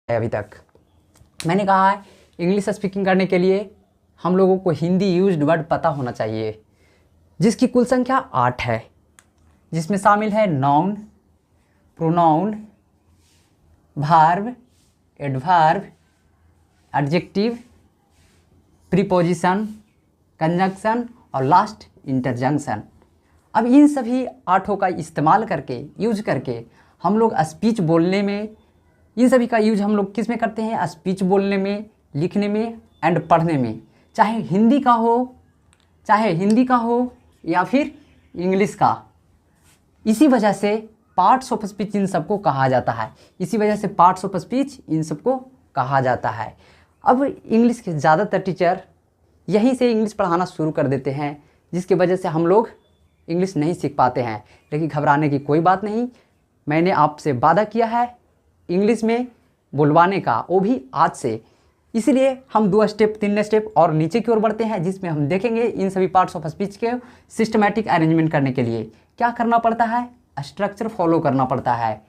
अभी तक मैंने कहा है इंग्लिश स्पीकिंग करने के लिए हम लोगों को हिंदी यूज्ड वर्ड पता होना चाहिए, जिसकी कुल संख्या 8 है, जिसमें शामिल है noun, pronoun, verb, adverb, adjective, preposition, conjunction और लास्ट इंटरजंक्शन। अब इन सभी 8 का इस्तेमाल करके यूज करके हम लोग स्पीच बोलने में, इन सभी का यूज हम लोग किस में करते हैं? स्पीच बोलने में, लिखने में एंड पढ़ने में, चाहे हिंदी का हो या फिर इंग्लिश का। इसी वजह से पार्ट्स ऑफ स्पीच इन सबको कहा जाता है, अब इंग्लिश के ज़्यादातर टीचर यहीं से इंग्लिश पढ़ाना शुरू कर देते हैं, जिसकी वजह से हम लोग इंग्लिश नहीं सीख पाते हैं। लेकिन घबराने की कोई बात नहीं, मैंने आपसे वादा किया है इंग्लिश में बुलवाने का, वो भी आज से। इसलिए हम 2 स्टेप 3 स्टेप और नीचे की ओर बढ़ते हैं, जिसमें हम देखेंगे इन सभी पार्ट्स ऑफ स्पीच के सिस्टमैटिक अरेंजमेंट करने के लिए क्या करना पड़ता है। स्ट्रक्चर फॉलो करना पड़ता है,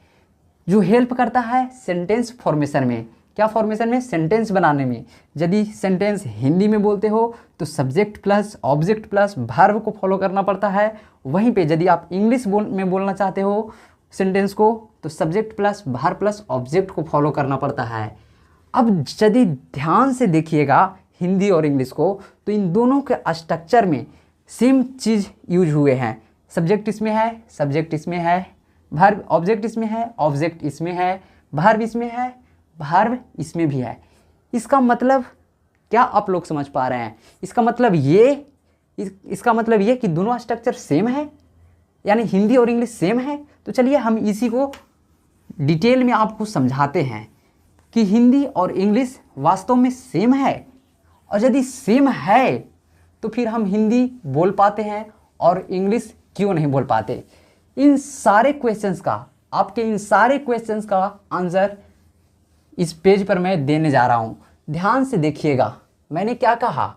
जो हेल्प करता है सेंटेंस फॉर्मेशन में। क्या फॉर्मेशन में? सेंटेंस बनाने में। यदि सेंटेंस हिंदी में बोलते हो तो subject plus object plus verb को फॉलो करना पड़ता है। वहीं पे यदि आप इंग्लिश में बोलना चाहते हो सेंटेंस को तो subject plus verb plus object को फॉलो करना पड़ता है। अब यदि ध्यान से देखिएगा हिंदी और इंग्लिश को, तो इन दोनों के स्ट्रक्चर में सेम चीज़ यूज हुए हैं। सब्जेक्ट इसमें है, सब्जेक्ट इसमें है, वर्ब ऑब्जेक्ट इसमें है, ऑब्जेक्ट इसमें है, वर्ब इसमें है, वर्ब इसमें भी है। इसका मतलब क्या आप लोग समझ पा रहे हैं? इसका मतलब ये कि दोनों स्ट्रक्चर सेम है, यानी हिंदी और इंग्लिश सेम है। तो चलिए हम इसी को डिटेल में आपको समझाते हैं कि हिंदी और इंग्लिश वास्तव में सेम है, और यदि सेम है तो फिर हम हिंदी बोल पाते हैं और इंग्लिश क्यों नहीं बोल पाते। आपके इन सारे क्वेश्चंस का आंसर इस पेज पर मैं देने जा रहा हूँ। ध्यान से देखिएगा, मैंने क्या कहा